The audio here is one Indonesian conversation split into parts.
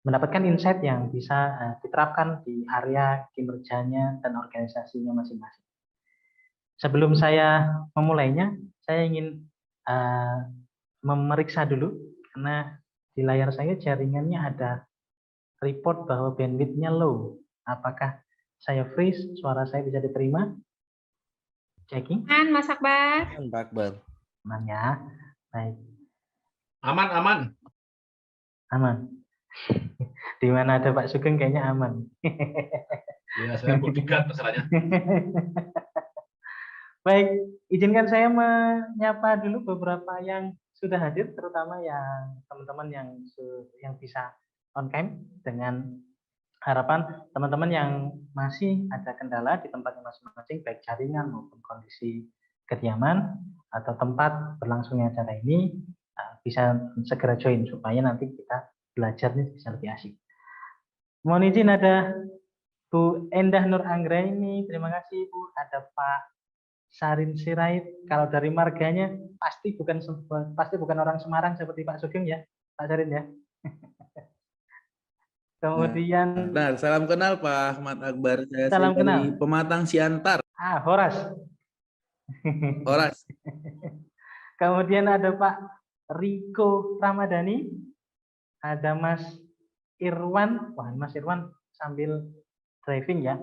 mendapatkan insight yang bisa diterapkan di area kinerjanya dan organisasinya masing-masing. Sebelum saya memulainya, saya ingin memeriksa dulu, karena di layar saya jaringannya ada report bahwa bandwidth-nya low. Apakah saya freeze, suara saya bisa diterima? Checking. Aman, Mas Akbar. Aman, Pak Akbar. Aman ya. Baik. Aman, aman. Aman. Di mana ada Pak Sugeng kayaknya aman. Ya, saya bodyguard masalahnya. Baik, izinkan saya menyapa dulu beberapa yang sudah hadir, terutama yang teman-teman yang bisa on cam, dengan harapan teman-teman yang masih ada kendala di tempatnya masing-masing, baik jaringan maupun kondisi kediaman atau tempat berlangsungnya acara ini, bisa segera join supaya nanti kita belajarnya bisa lebih asik. Mohon izin, ada Bu Endah Nur Anggraini, terima kasih Bu. Ada Pak Sarin Sirait, kalau dari marganya pasti bukan orang Semarang seperti Pak Sugeng ya, Pak Sarin ya. Kemudian Benar, salam kenal Pak Ahmad Akbar. Saya salam dari kenal. Pematang Siantar. Horas. Horas. Kemudian ada Pak Riko Ramadhani, ada Mas Irwan. Wah, Mas Irwan sambil driving ya.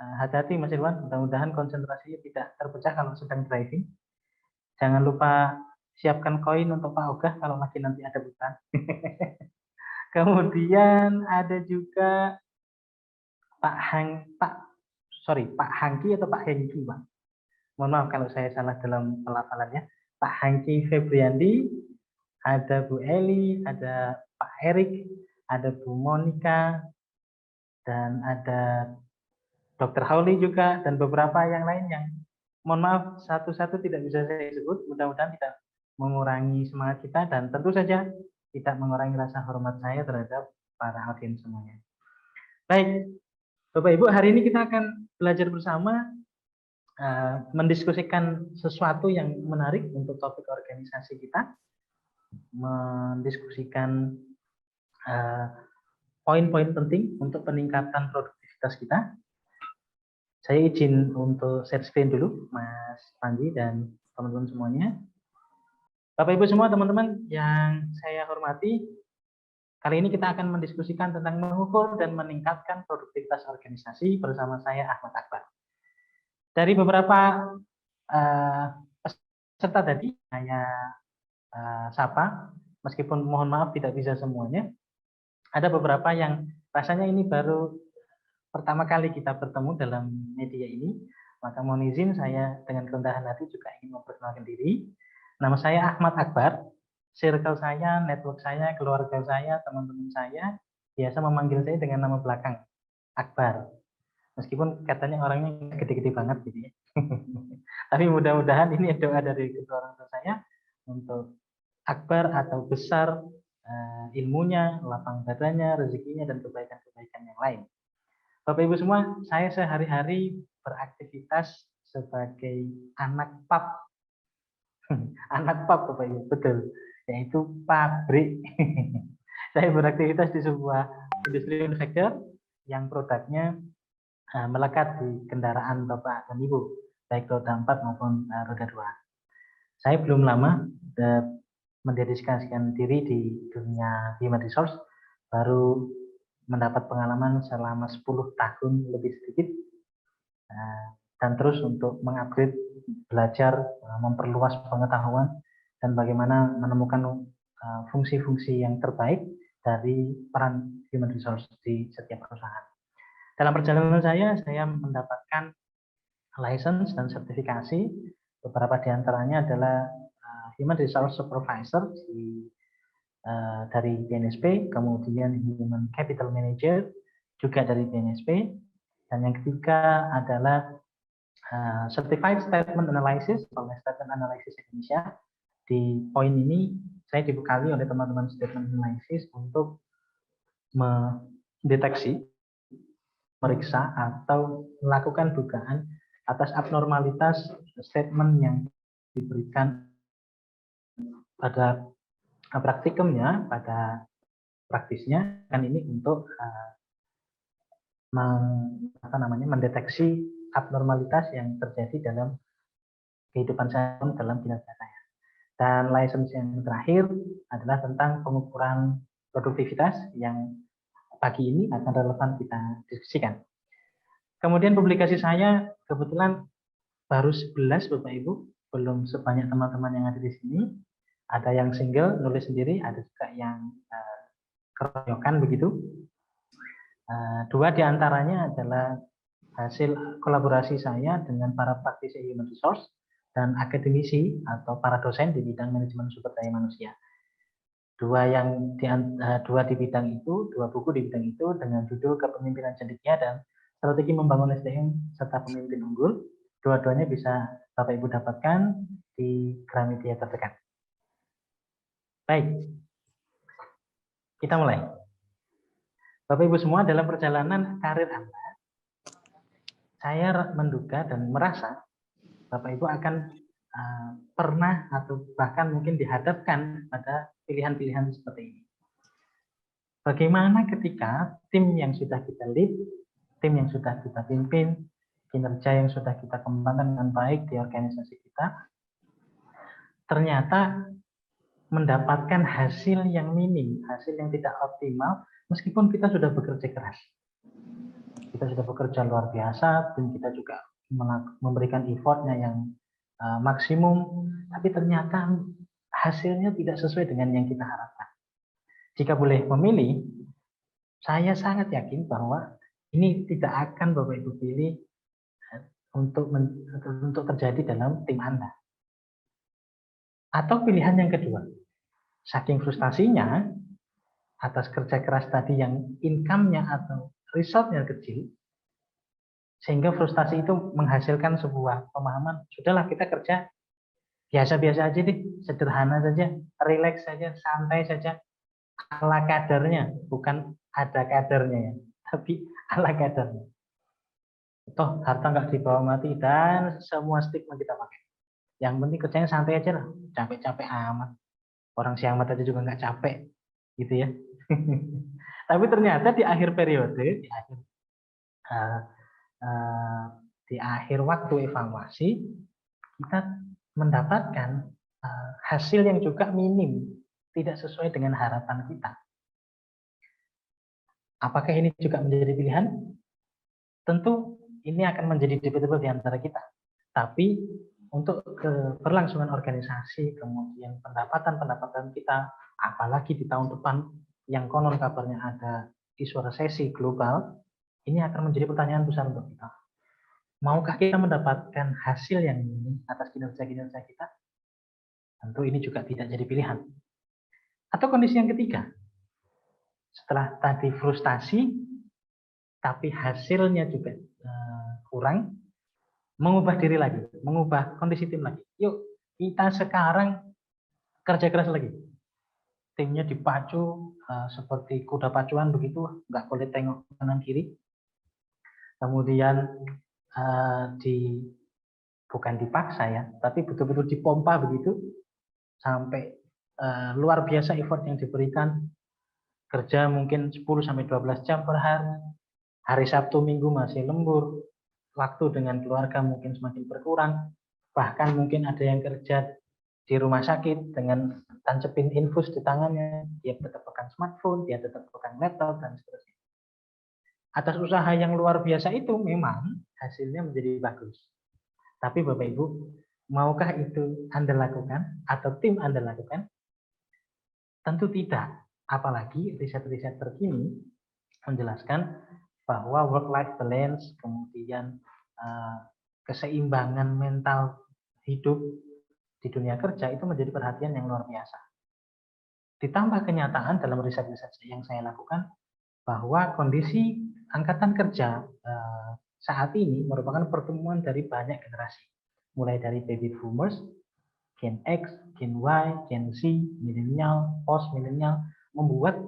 Hati-hati Mas Irwan, mudah-mudahan konsentrasinya tidak terpecah kalau sedang driving. Jangan lupa siapkan koin untuk Pak Ogah kalau lagi nanti ada bukaan. Kemudian ada juga Pak Hangki atau Pak Hengki, Pak. Mohon maaf kalau saya salah dalam pelafalannya. Pak Hangki Febriandi, ada Bu Eli, ada Pak Erik, ada Bu Monica, dan ada Dr. Hauli juga, dan beberapa yang lain yang mohon maaf satu-satu tidak bisa saya sebut. Mudah-mudahan tidak mengurangi semangat kita dan tentu saja tidak mengurangi rasa hormat saya terhadap para audiens semuanya. Baik, Bapak Ibu, hari ini kita akan belajar bersama mendiskusikan sesuatu yang menarik untuk topik organisasi kita, mendiskusikan poin-poin penting untuk peningkatan produktivitas kita. Saya izin untuk share screen dulu, Mas Panji dan teman-teman semuanya. Bapak Ibu semua, teman-teman yang saya hormati, kali ini kita akan mendiskusikan tentang mengukur dan meningkatkan produktivitas organisasi bersama saya Ahmad Akbar. Dari beberapa peserta tadi saya sapa, meskipun mohon maaf tidak bisa semuanya. Ada beberapa yang rasanya ini baru pertama kali kita bertemu dalam media ini, maka mohon izin saya dengan kerendahan hati juga ingin memperkenalkan diri. Nama saya Ahmad Akbar, circle saya, network saya, keluarga saya, teman-teman saya biasa memanggil saya dengan nama belakang Akbar. Meskipun katanya orangnya gede-gede banget gitu ya. Tapi mudah-mudahan ini doa dari kedua orang tua saya untuk Akbar atau besar ilmunya, lapang dadanya, rezekinya, dan kebaikan-kebaikan yang lain. Bapak Ibu semua, saya sehari-hari beraktivitas sebagai anak pub. Anak pub Bapak Ibu, betul. Yaitu pabrik. Saya beraktivitas di sebuah industri manufaktur yang produknya melekat di kendaraan Bapak dan Ibu, baik roda 4 maupun roda 2. Saya belum lama mendedikasikan diri di dunia human resource, baru mendapat pengalaman selama 10 tahun lebih sedikit, dan terus untuk mengupgrade, belajar, memperluas pengetahuan, dan bagaimana menemukan fungsi-fungsi yang terbaik dari peran human resource di setiap perusahaan. Dalam perjalanan saya mendapatkan license dan sertifikasi, beberapa di antaranya adalah Human Resource Supervisor dari BNSP, kemudian Human Capital Manager juga dari BNSP, dan yang ketiga adalah Certified Statement Analysis oleh Statement Analysis Indonesia. Di poin ini saya dibekali oleh teman-teman Statement Analysis untuk mendeteksi, meriksa atau melakukan dugaan atas abnormalitas statement yang diberikan pada praktikumnya, pada praktisnya kan ini untuk mendeteksi abnormalitas yang terjadi dalam kehidupan saya, dalam kinerja saya. Dan license yang terakhir adalah tentang pengukuran produktivitas yang pagi ini akan relevan kita diskusikan. Kemudian publikasi saya kebetulan baru 11 Bapak Ibu, belum sebanyak teman-teman yang ada di sini. Ada yang single, nulis sendiri, ada juga yang keroyokan begitu. Dua di antaranya adalah hasil kolaborasi saya dengan para praktisi human resource dan akademisi atau para dosen di bidang manajemen sumber daya manusia. Dua di bidang itu, dua buku di bidang itu dengan judul Kepemimpinan Cendekia dan Strategi Membangun SDM serta Pemimpin Unggul. Dua-duanya bisa Bapak Ibu dapatkan di Gramedia terdekat. Baik, kita mulai. Bapak Ibu semua, dalam perjalanan karir Anda, saya menduga dan merasa Bapak Ibu akan pernah atau bahkan mungkin dihadapkan pada pilihan-pilihan seperti ini. Bagaimana ketika tim yang sudah kita lead, tim yang sudah kita pimpin, kinerja yang sudah kita kembangkan dengan baik di organisasi kita, ternyata mendapatkan hasil yang minim, hasil yang tidak optimal, meskipun kita sudah bekerja keras. Kita sudah bekerja luar biasa, dan kita juga memberikan effortnya yang maksimum, tapi ternyata hasilnya tidak sesuai dengan yang kita harapkan. Jika boleh memilih, saya sangat yakin bahwa ini tidak akan Bapak Ibu pilih untuk terjadi dalam tim Anda. Atau pilihan yang kedua, saking frustasinya atas kerja keras tadi yang income-nya atau result-nya kecil, sehingga frustasi itu menghasilkan sebuah pemahaman, sudahlah kita kerja biasa-biasa aja deh, sederhana saja, relax saja, santai saja, ala kadarnya, bukan ada kadarnya ya, tapi ala kadarnya. Toh harta nggak dibawa mati dan semua stigma kita pakai. Yang penting kerjanya santai aja lah, capek-capek amat. Orang siang mata aja juga nggak capek, gitu ya. Tapi ternyata di akhir periode, di akhir waktu evaluasi, kita mendapatkan hasil yang juga minim, tidak sesuai dengan harapan kita. Apakah ini juga menjadi pilihan? Tentu ini akan menjadi debatable di antara kita. Tapi untuk keberlangsungan organisasi, kemudian pendapatan kita, apalagi di tahun depan yang konon kabarnya ada isu resesi global, ini akan menjadi pertanyaan besar untuk kita. Maukah kita mendapatkan hasil yang minim atas kinerja-kinerja kita? Tentu ini juga tidak jadi pilihan. Atau kondisi yang ketiga, setelah tadi frustasi, tapi hasilnya juga kurang, mengubah diri lagi, mengubah kondisi tim lagi. Yuk, kita sekarang kerja keras lagi. Timnya dipacu seperti kuda pacuan begitu, nggak boleh tengok kanan kiri. Kemudian bukan dipaksa ya, tapi betul-betul dipompa begitu sampai luar biasa effort yang diberikan. Kerja mungkin 10-12 jam per hari. Hari Sabtu Minggu masih lembur. Waktu dengan keluarga mungkin semakin berkurang. Bahkan mungkin ada yang kerja di rumah sakit dengan tancepin infus di tangannya. Dia tetap pegang smartphone, dia tetap pegang laptop, dan seterusnya. Atas usaha yang luar biasa itu memang hasilnya menjadi bagus. Tapi Bapak Ibu, maukah itu Anda lakukan atau tim Anda lakukan? Tentu tidak. Apalagi riset-riset terkini menjelaskan bahwa work-life balance, kemudian keseimbangan mental hidup di dunia kerja itu menjadi perhatian yang luar biasa. Ditambah kenyataan dalam riset-riset yang saya lakukan bahwa kondisi angkatan kerja saat ini merupakan pertemuan dari banyak generasi, mulai dari baby boomers, Gen X, Gen Y, Gen Z, milenial, post milenial, membuat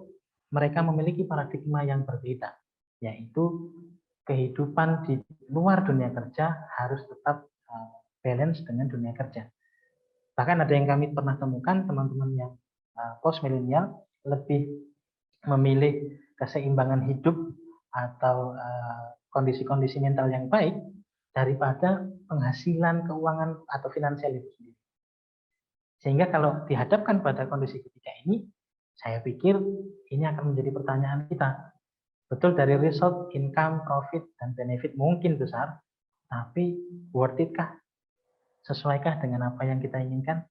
mereka memiliki paradigma yang berbeda, yaitu kehidupan di luar dunia kerja harus tetap balance dengan dunia kerja. Bahkan ada yang kami pernah temukan, teman-teman yang post milenial lebih memilih keseimbangan hidup atau kondisi-kondisi mental yang baik daripada penghasilan keuangan atau finansial itu sendiri. Sehingga kalau dihadapkan pada kondisi ketiga ini, saya pikir ini akan menjadi pertanyaan kita. Betul, dari result, income, profit, dan benefit mungkin besar, tapi worth it kah? Sesuaikah dengan apa yang kita inginkan?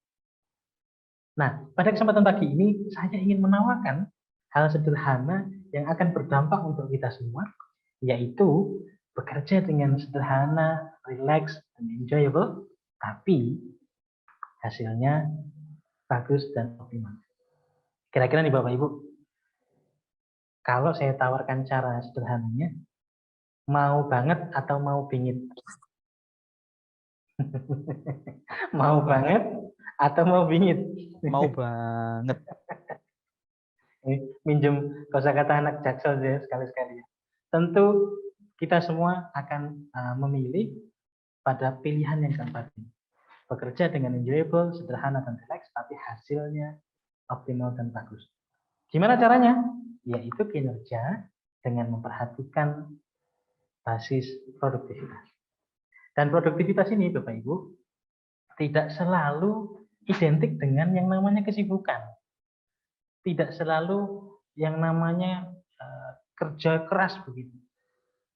Nah, pada kesempatan pagi ini, saya ingin menawarkan hal sederhana yang akan berdampak untuk kita semua, yaitu bekerja dengan sederhana, relax, dan enjoyable, tapi hasilnya bagus dan optimal. Kira-kira nih Bapak Ibu, kalau saya tawarkan cara sederhananya, mau banget atau mau bingit? Mau banget atau mau bingit? Mau banget. Minjem kosakata anak Jaksel ya sekali-sekali. Tentu kita semua akan memilih pada pilihan yang keempat ini. Bekerja dengan enjoyable, sederhana dan relax, tapi hasilnya optimal dan bagus. Gimana caranya? Yaitu kinerja dengan memperhatikan basis produktivitas. Dan produktivitas ini, Bapak Ibu, tidak selalu identik dengan yang namanya kesibukan. Tidak selalu yang namanya kerja keras begitu.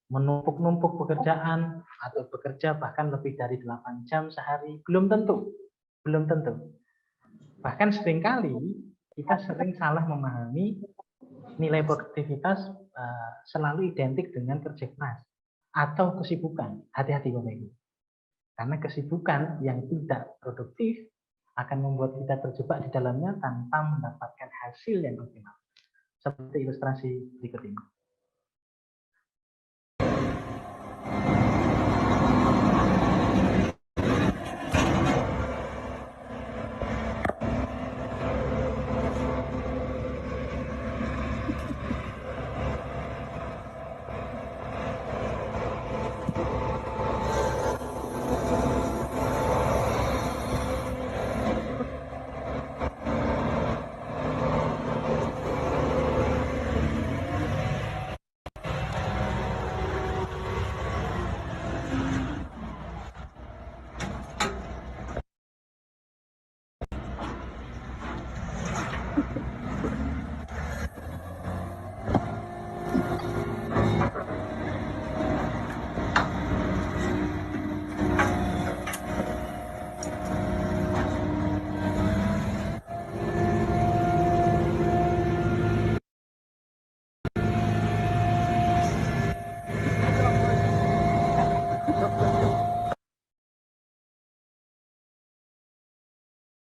Menumpuk-numpuk pekerjaan atau bekerja bahkan lebih dari 8 jam sehari. Belum tentu. Belum tentu. Bahkan seringkali kita sering salah memahami nilai produktivitas selalu identik dengan kerja keras atau kesibukan. Hati-hati Bapak Ibu. Karena kesibukan yang tidak produktif akan membuat kita terjebak di dalamnya tanpa mendapatkan hasil yang optimal. Seperti ilustrasi berikut ini.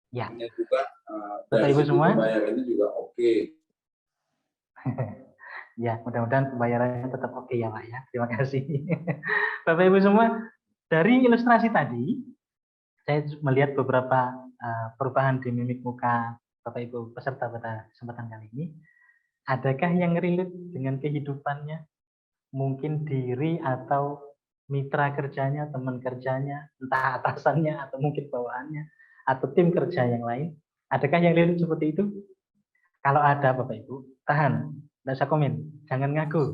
Ya, juga Bapak Ibu semua. pembayarannya juga oke. Ya, mudah-mudahan pembayarannya tetap oke ya Pak ya. Terima kasih. Bapak Ibu semua, dari ilustrasi tadi, saya melihat beberapa perubahan di mimik muka Bapak Ibu peserta pada kesempatan kali ini. Adakah yang relate dengan kehidupannya? Mungkin diri atau mitra kerjanya, teman kerjanya, entah atasannya atau mungkin bawahannya, atau tim kerja yang lain. Adakah yang relate seperti itu? Kalau ada Bapak Ibu, tahan. Tidak usah komen, jangan ngaku,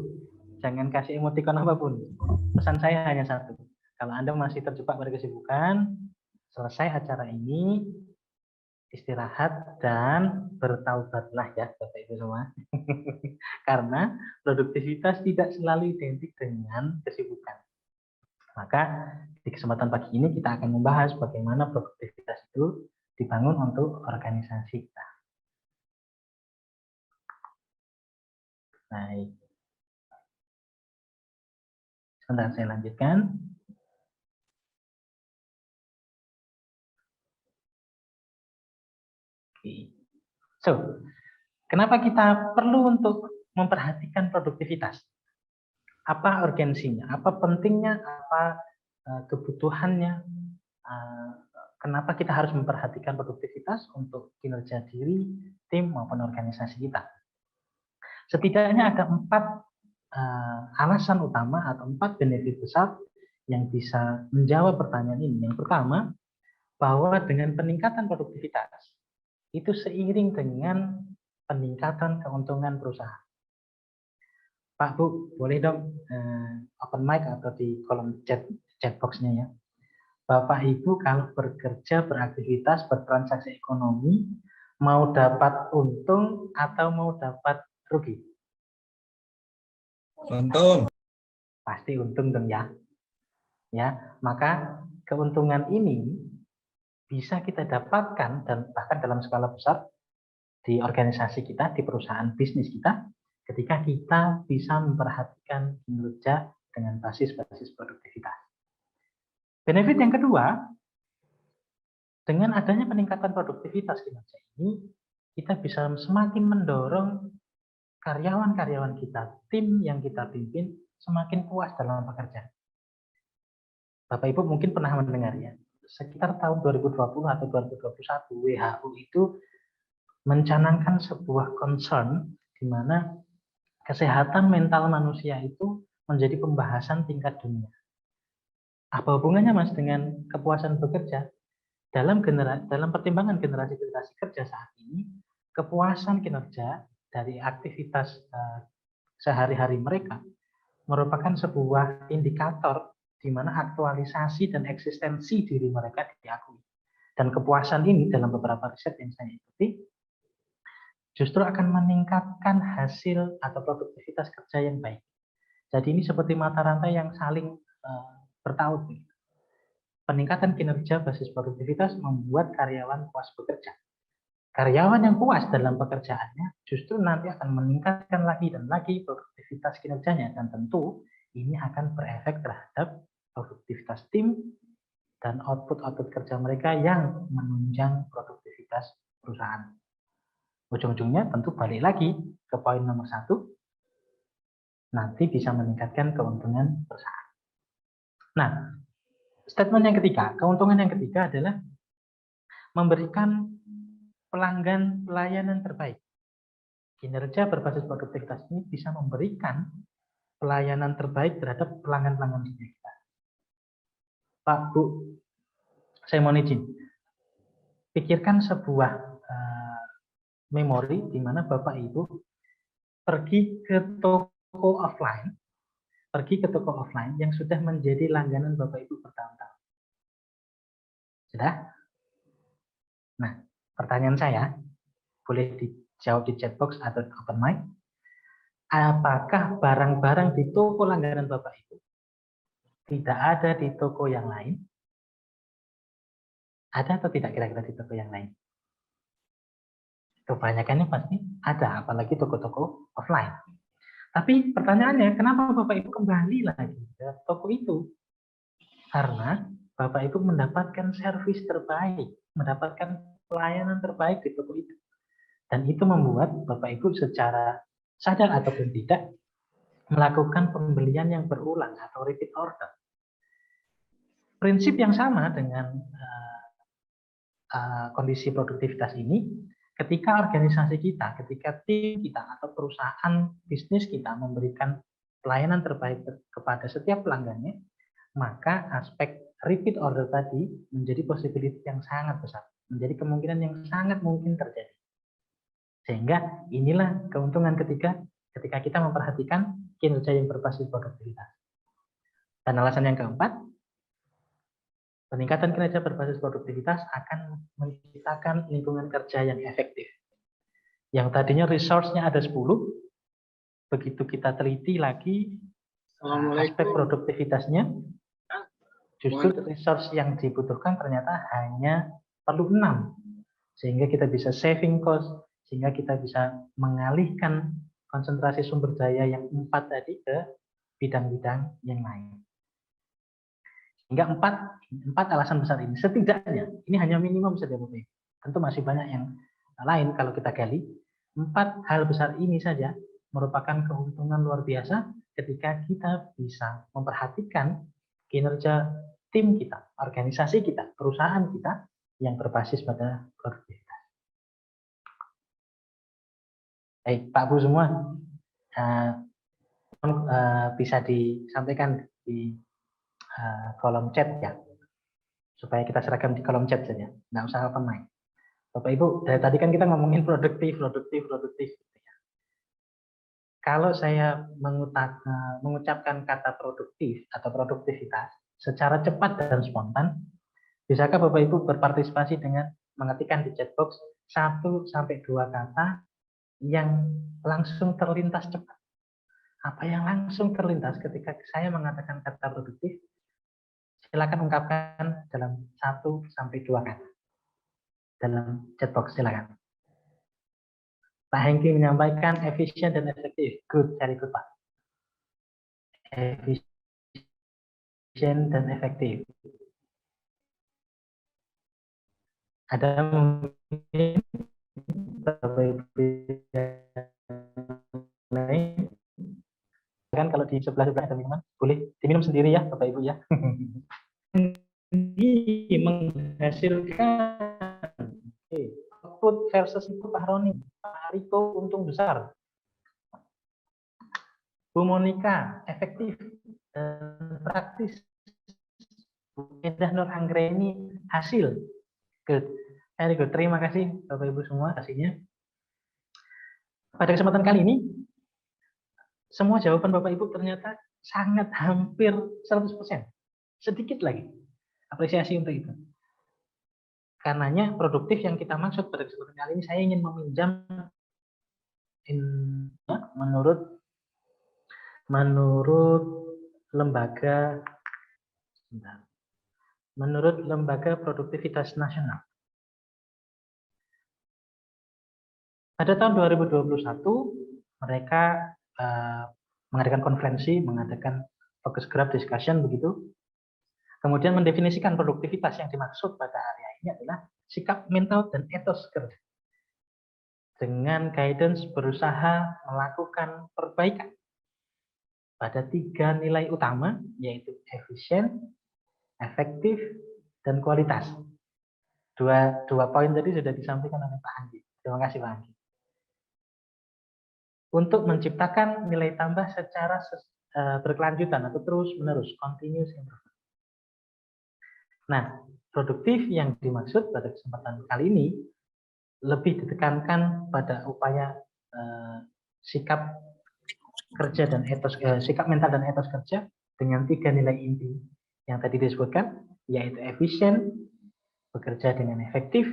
jangan kasih emotikon apapun. Pesan saya hanya satu, kalau Anda masih terjebak pada kesibukan, selesai acara ini, istirahat dan bertaubatlah ya Bapak Ibu semua. Karena produktivitas tidak selalu identik dengan kesibukan. Maka di kesempatan pagi ini kita akan membahas bagaimana produktivitas itu dibangun untuk organisasi kita. Baik. Sebentar saya lanjutkan. Oke. So, kenapa kita perlu untuk memperhatikan produktivitas? Apa urgensinya? Apa pentingnya? Apa kebutuhannya? Kenapa kita harus memperhatikan produktivitas untuk kinerja diri, tim maupun organisasi kita? Setidaknya ada 4 alasan utama atau 4 benefit besar yang bisa menjawab pertanyaan ini. Yang pertama, bahwa dengan peningkatan produktivitas, itu seiring dengan peningkatan keuntungan perusahaan. Pak, Bu, boleh dong open mic atau di kolom chat box-nya ya. Bapak Ibu kalau bekerja, beraktivitas, bertransaksi ekonomi, mau dapat untung atau mau dapat rugi? Untung. Pasti untung dong ya. Ya, maka keuntungan ini bisa kita dapatkan dan bahkan dalam skala besar di organisasi kita, di perusahaan bisnis kita, ketika kita bisa memperhatikan kinerja dengan basis produktivitas. Benefit yang kedua, dengan adanya peningkatan produktivitas kinerja ini, kita bisa semakin mendorong karyawan-karyawan kita, tim yang kita pimpin, semakin puas dalam bekerja. Bapak Ibu mungkin pernah mendengar ya, sekitar tahun 2020 atau 2021 WHO itu mencanangkan sebuah concern di mana kesehatan mental manusia itu menjadi pembahasan tingkat dunia. Apa hubungannya Mas dengan kepuasan bekerja? Dalam pertimbangan generasi-generasi kerja saat ini, kepuasan kinerja dari aktivitas sehari-hari mereka merupakan sebuah indikator di mana aktualisasi dan eksistensi diri mereka diakui. Dan kepuasan ini dalam beberapa riset yang saya ikuti, justru akan meningkatkan hasil atau produktivitas kerja yang baik. Jadi ini seperti mata rantai yang saling bertaut. Peningkatan kinerja basis produktivitas membuat karyawan puas bekerja. Karyawan yang puas dalam pekerjaannya justru nanti akan meningkatkan lagi dan lagi produktivitas kinerjanya. Dan tentu ini akan berefek terhadap produktivitas tim dan output kerja mereka yang menunjang produktivitas perusahaan. Ujung-ujungnya tentu balik lagi ke poin nomor 1, nanti bisa meningkatkan keuntungan perusahaan. Nah, statement yang ketiga, keuntungan yang ketiga adalah memberikan pelanggan pelayanan terbaik. Kinerja berbasis produktivitas ini bisa memberikan pelayanan terbaik terhadap pelanggan-pelanggan kita. Pak, Bu, saya mohon izin. Pikirkan sebuah memori di mana Bapak Ibu pergi ke toko offline yang sudah menjadi langganan Bapak Ibu bertahun-tahun. Sudah? Nah, pertanyaan saya, boleh dijawab di chat box atau open mic. Apakah barang-barang di toko langganan Bapak Ibu tidak ada di toko yang lain? Ada atau tidak kira-kira di toko yang lain? Kebanyakannya pasti ada, apalagi toko-toko offline. Tapi pertanyaannya, kenapa Bapak Ibu kembali lagi ke toko itu? Karena Bapak Ibu mendapatkan servis terbaik, mendapatkan pelayanan terbaik di toko itu. Dan itu membuat Bapak Ibu secara sadar ataupun tidak melakukan pembelian yang berulang atau repeat order. Prinsip yang sama dengan kondisi produktivitas ini, ketika organisasi kita, ketika tim kita atau perusahaan bisnis kita memberikan pelayanan terbaik kepada setiap pelanggannya, maka aspek repeat order tadi menjadi possibility yang sangat besar, menjadi kemungkinan yang sangat mungkin terjadi. Sehingga inilah keuntungan ketiga ketika kita memperhatikan kinerja yang berbasis produktivitas. Dan alasan yang keempat, peningkatan kinerja berbasis produktivitas akan menciptakan lingkungan kerja yang efektif. Yang tadinya resource-nya ada 10, begitu kita teliti lagi aspek produktivitasnya, justru resource yang dibutuhkan ternyata hanya perlu 6. Sehingga kita bisa saving cost, sehingga kita bisa mengalihkan konsentrasi sumber daya yang 4 tadi ke bidang-bidang yang lain. Hingga 4 alasan besar ini, setidaknya, ini hanya minimum saja Bapak Ibu. Tentu masih banyak yang lain kalau kita gali. 4 hal besar ini saja merupakan keuntungan luar biasa ketika kita bisa memperhatikan kinerja tim kita, organisasi kita, perusahaan kita yang berbasis pada produktivitas. Baik, Pak Bu semua, bisa disampaikan di kolom chat ya, supaya kita serahkan di kolom chat saja, nggak usah open mic. Bapak Ibu, dari tadi kan kita ngomongin produktif. Kalau saya mengucapkan kata produktif atau produktivitas secara cepat dan spontan, bisakah Bapak Ibu berpartisipasi dengan mengetikkan di chat box 1 sampai 2 kata yang langsung terlintas cepat? Apa yang langsung terlintas ketika saya mengatakan kata produktif? Silakan ungkapkan dalam 1 sampai 2 kata. Dalam chat box silakan. Pak Hengki menyampaikan efisien dan efektif. Good, very good Pak. Efisien dan efektif. Ada mungkin Bapak Ibu lain kan kalau di sebelah ada minuman, boleh diminum sendiri ya Bapak Ibu ya. Ini menghasilkan output versus itu Pak Roni, Pak Riko untung besar. Bu Monika efektif dan praktis. Bu Endah Nur Anggreni hasil. Good. Very good. Terima kasih Bapak Ibu semua hasilnya. Pada kesempatan kali ini semua jawaban Bapak Ibu ternyata sangat hampir 100%. Sedikit lagi. Apresiasi untuk itu. Karenanya produktif yang kita maksud pada kesempatan kali ini saya ingin meminjam menurut lembaga produktivitas nasional. Pada tahun 2021 mereka mengadakan konferensi, mengadakan focus group discussion begitu. Kemudian mendefinisikan produktivitas yang dimaksud pada area ini adalah sikap mental dan etos kerja. Dengan guidance berusaha melakukan perbaikan pada 3 nilai utama, yaitu efisien, efektif, dan kualitas. Dua poin tadi sudah disampaikan oleh Pak Andi. Terima kasih Pak Andi. Untuk menciptakan nilai tambah secara berkelanjutan atau terus-menerus, continuous improvement. Nah, produktif yang dimaksud pada kesempatan kali ini lebih ditekankan pada upaya sikap kerja dan etos, sikap mental dan etos kerja dengan 3 nilai inti yang tadi disebutkan, yaitu efisien, bekerja dengan efektif,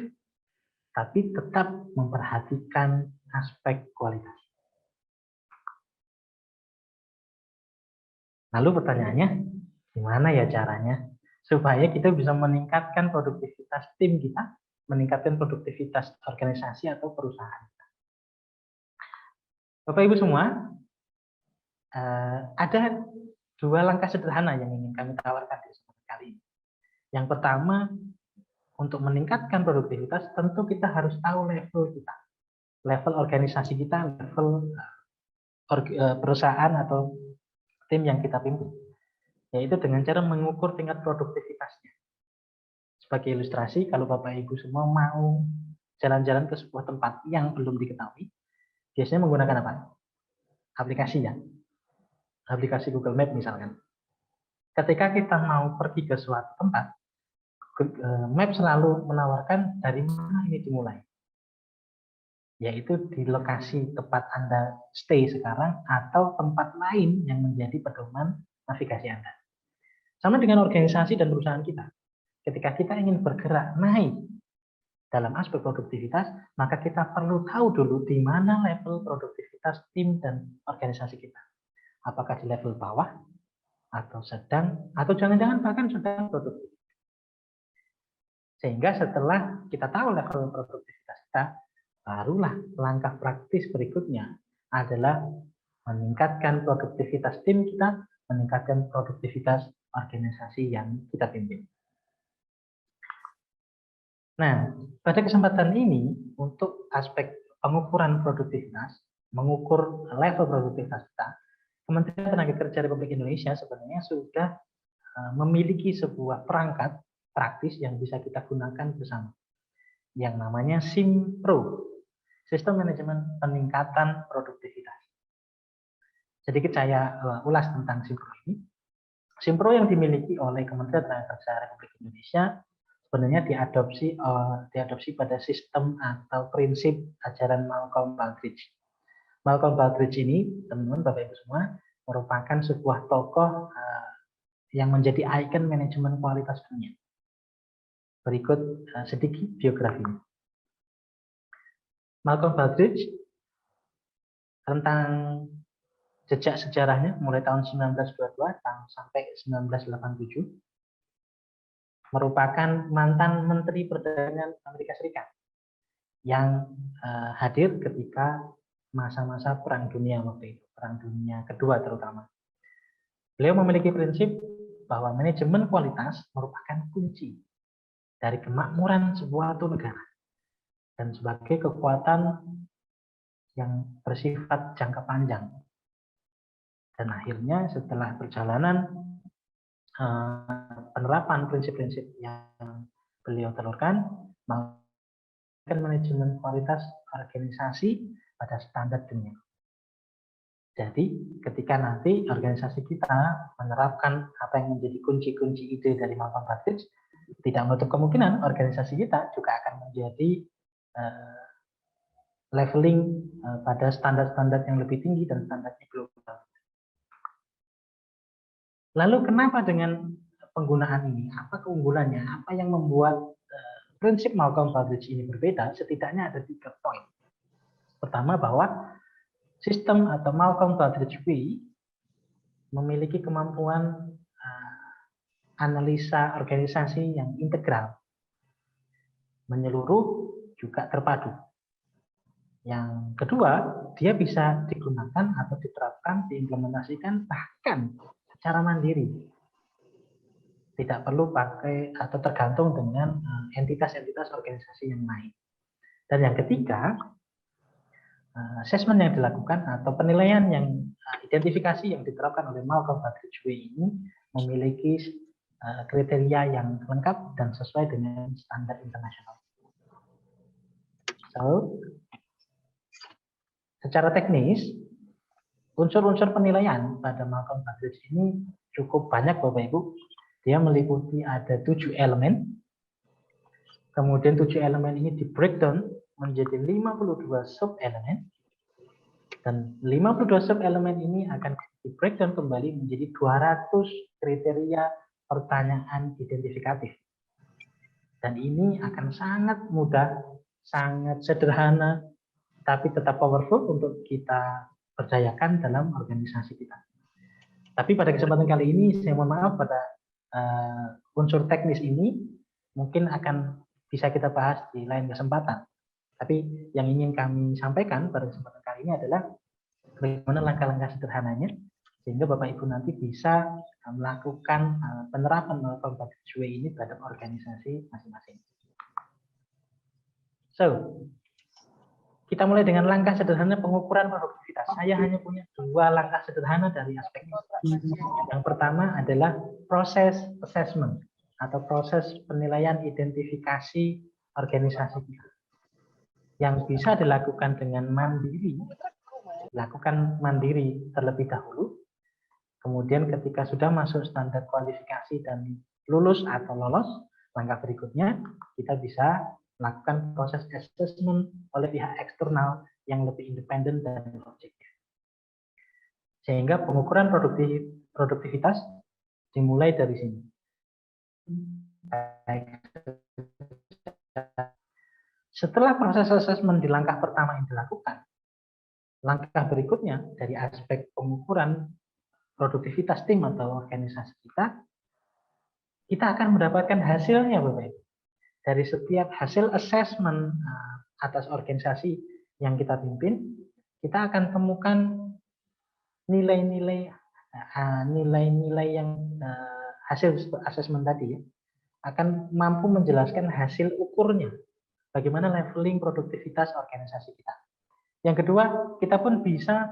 tapi tetap memperhatikan aspek kualitas. Lalu pertanyaannya, gimana ya caranya supaya kita bisa meningkatkan produktivitas tim kita, meningkatkan produktivitas organisasi atau perusahaan kita? Bapak Ibu semua, ada 2 langkah sederhana yang ingin kami tawarkan di kesempatan kali ini. Yang pertama, untuk meningkatkan produktivitas, tentu kita harus tahu level kita, level organisasi kita, level perusahaan atau tim yang kita pimpin, yaitu dengan cara mengukur tingkat produktivitasnya. Sebagai ilustrasi, kalau Bapak Ibu semua mau jalan-jalan ke sebuah tempat yang belum diketahui, biasanya menggunakan apa? Aplikasi ya, aplikasi Google Map misalkan. Ketika kita mau pergi ke suatu tempat, Map selalu menawarkan dari mana ini dimulai, yaitu di lokasi tempat Anda stay sekarang atau tempat lain yang menjadi pedoman navigasi Anda. Sama dengan organisasi dan perusahaan kita. Ketika kita ingin bergerak naik dalam aspek produktivitas, maka kita perlu tahu dulu di mana level produktivitas tim dan organisasi kita. Apakah di level bawah, atau sedang, atau jangan-jangan bahkan sedang produktif. Sehingga setelah kita tahu level produktivitas kita, barulah langkah praktis berikutnya adalah meningkatkan produktivitas tim kita, meningkatkan produktivitas organisasi yang kita pimpin. Nah, pada kesempatan ini untuk aspek pengukuran produktivitas, mengukur level produktivitas kita, Kementerian Tenaga Kerja Republik Indonesia sebenarnya sudah memiliki sebuah perangkat praktis yang bisa kita gunakan bersama, yang namanya SIMPRO, Sistem Manajemen Peningkatan Produktivitas. Sedikit saya ulas tentang SIMPRO ini. SIMPRO yang dimiliki oleh Kementerian Tenaga Kerja Republik Indonesia sebenarnya diadopsi pada sistem atau prinsip ajaran Malcolm Baldrige. Malcolm Baldrige ini, teman-teman, Bapak Ibu semua, merupakan sebuah tokoh yang menjadi ikon manajemen kualitas dunia. Berikut sedikit biografinya. Malcolm Baldrige tentang jejak sejarahnya mulai tahun 1922 sampai 1987 merupakan mantan Menteri Perdagangan Amerika Serikat yang hadir ketika masa-masa Perang Dunia waktu itu, Perang Dunia Kedua terutama. Beliau memiliki prinsip bahwa manajemen kualitas merupakan kunci dari kemakmuran sebuah negara dan sebagai kekuatan yang bersifat jangka panjang. Dan akhirnya setelah perjalanan penerapan prinsip-prinsip yang beliau telurkan, manajemen kualitas organisasi pada standar dunia. Jadi ketika nanti organisasi kita menerapkan apa yang menjadi kunci-kunci ide dari Malcolm Baldrige, tidak menutup kemungkinan organisasi kita juga akan menjadi leveling pada standar-standar yang lebih tinggi dan standar global. Lalu kenapa dengan penggunaan ini? Apa keunggulannya? Apa yang membuat prinsip Malcolm Baldrige ini berbeda? Setidaknya ada 3 poin. Pertama, bahwa sistem atau Malcolm Baldrige Way memiliki kemampuan analisa organisasi yang integral, menyeluruh, juga terpadu. Yang kedua, dia bisa digunakan atau diterapkan, diimplementasikan bahkan secara mandiri. Tidak perlu pakai atau tergantung dengan entitas-entitas organisasi yang lain. Dan yang ketiga, assessment yang dilakukan atau penilaian yang identifikasi yang diterapkan oleh Malcolm Baldrige Way ini memiliki kriteria yang lengkap dan sesuai dengan standar internasional. So, secara teknis, unsur-unsur penilaian pada Malcolm Baldrige ini cukup banyak, Bapak Ibu. Dia meliputi ada 7 elemen. Kemudian 7 elemen ini di breakdown menjadi 52 sub-elemen. Dan 52 sub-elemen ini akan di breakdown kembali menjadi 200 kriteria pertanyaan identifikatif. Dan ini akan sangat mudah, sangat sederhana, tapi tetap powerful untuk kita percayakan dalam organisasi kita. Tapi pada kesempatan kali ini, saya mohon maaf pada unsur teknis ini mungkin akan bisa kita bahas di lain kesempatan. Tapi yang ingin kami sampaikan pada kesempatan kali ini adalah bagaimana langkah-langkah sederhananya sehingga Bapak Ibu nanti bisa melakukan penerapan Malcolm Baldrige Way ini terhadap organisasi masing-masing. So, kita mulai dengan langkah sederhana pengukuran produktivitas. Saya hanya punya 2 langkah sederhana dari aspek ini. Yang pertama adalah proses assessment atau proses penilaian identifikasi organisasi kita. Yang bisa dilakukan dengan mandiri, dilakukan mandiri terlebih dahulu. Kemudian ketika sudah masuk standar kualifikasi dan lulus atau lolos, langkah berikutnya kita bisa melakukan proses assessment oleh pihak eksternal yang lebih independen dan objektif. Sehingga pengukuran produktivitas dimulai dari sini. Setelah proses assessment di langkah pertama yang dilakukan, langkah berikutnya dari aspek pengukuran produktivitas tim atau organisasi kita akan mendapatkan hasilnya, Bapak Ibu. Dari setiap hasil assessment atas organisasi yang kita pimpin, kita akan temukan nilai-nilai yang hasil assessment tadi ya, akan mampu menjelaskan hasil ukurnya, bagaimana leveling produktivitas organisasi kita. Yang kedua, kita pun bisa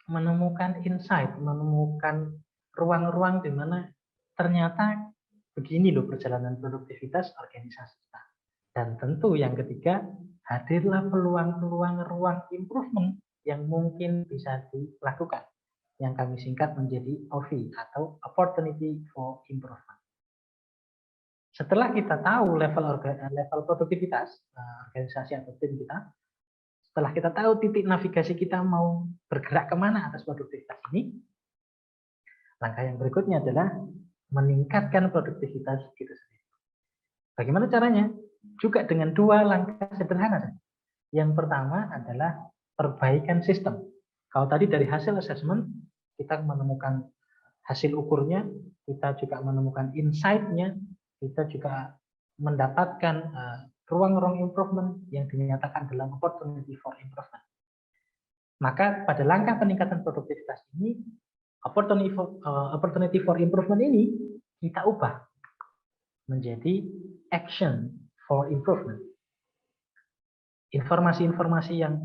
menemukan insight, menemukan ruang-ruang di mana ternyata begini loh perjalanan produktivitas organisasi kita. Dan tentu yang ketiga, hadirlah peluang-peluang ruang improvement yang mungkin bisa dilakukan. Yang kami singkat menjadi OV atau Opportunity for Improvement. Setelah kita tahu level produktivitas organisasi atau tim kita, setelah kita tahu titik navigasi kita mau bergerak kemana atas produktivitas ini, langkah yang berikutnya adalah meningkatkan produktivitas itu sendiri. Bagaimana caranya? Juga dengan dua langkah sederhana. Yang pertama adalah perbaikan sistem. Kalau tadi dari hasil assessment, kita menemukan hasil ukurnya, kita juga menemukan insight-nya, kita juga mendapatkan ruang-ruang improvement yang dinyatakan dalam opportunity for improvement. Maka pada langkah peningkatan produktivitas ini, opportunity for improvement ini kita ubah menjadi action for improvement. Informasi-informasi yang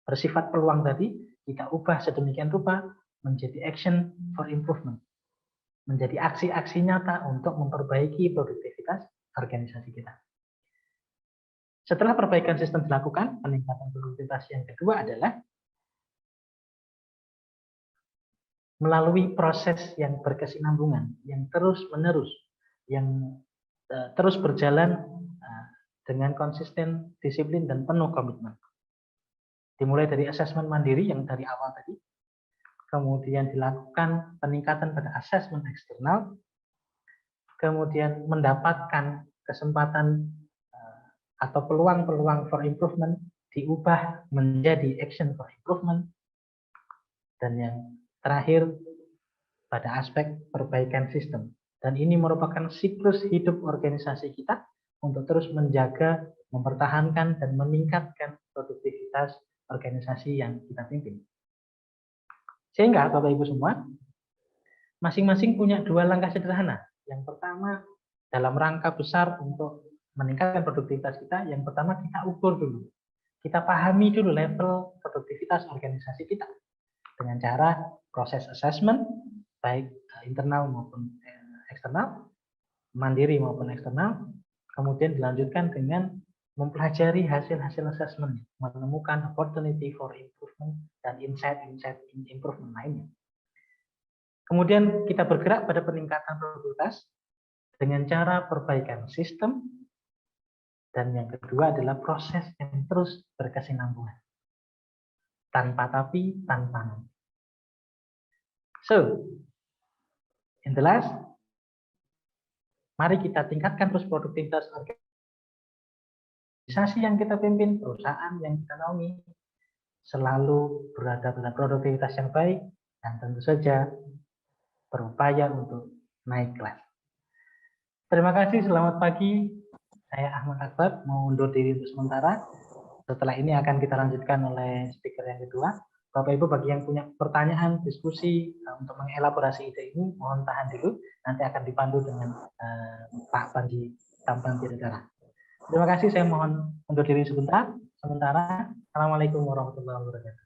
bersifat peluang tadi kita ubah sedemikian rupa menjadi action for improvement, menjadi aksi-aksi nyata untuk memperbaiki produktivitas organisasi kita. Setelah perbaikan sistem dilakukan, peningkatan produktivitas yang kedua adalah melalui proses yang berkesinambungan, yang terus-menerus, yang terus berjalan dengan konsisten, disiplin, dan penuh komitmen. Dimulai dari asesmen mandiri yang dari awal tadi, kemudian dilakukan peningkatan pada asesmen eksternal, kemudian mendapatkan kesempatan atau peluang-peluang for improvement diubah menjadi action for improvement, dan yang terakhir pada aspek perbaikan sistem. Dan ini merupakan siklus hidup organisasi kita untuk terus menjaga, mempertahankan, dan meningkatkan produktivitas organisasi yang kita pimpin. Sehingga Bapak Ibu semua, masing-masing punya dua langkah sederhana. Yang pertama, dalam rangka besar untuk meningkatkan produktivitas kita, yang pertama kita ukur dulu. Kita pahami dulu level produktivitas organisasi kita. Dengan cara proses assessment, baik internal maupun eksternal, mandiri maupun eksternal, kemudian dilanjutkan dengan mempelajari hasil-hasil assessment, menemukan opportunity for improvement dan insight-insight improvement lainnya. Kemudian kita bergerak pada peningkatan produktivitas dengan cara perbaikan sistem, dan yang kedua adalah proses yang terus berkesinambungan. Tanpa tapi, tanpa nanti. So, in the last, mari kita tingkatkan terus produktivitas organisasi yang kita pimpin, perusahaan yang kita naungi, selalu berada pada produktivitas yang baik, dan tentu saja berupaya untuk naik kelas. Terima kasih, selamat pagi. Saya Ahmad Akbar, mau undur diri untuk sementara. Setelah ini akan kita lanjutkan oleh speaker yang kedua. Bapak Ibu, bagi yang punya pertanyaan, diskusi untuk mengelaborasi ide ini, mohon tahan dulu. Nanti akan dipandu dengan Pak Panji Tampan Tiragara. Terima kasih, saya mohon undur diri sebentar. Sementara, Assalamualaikum warahmatullahi wabarakatuh.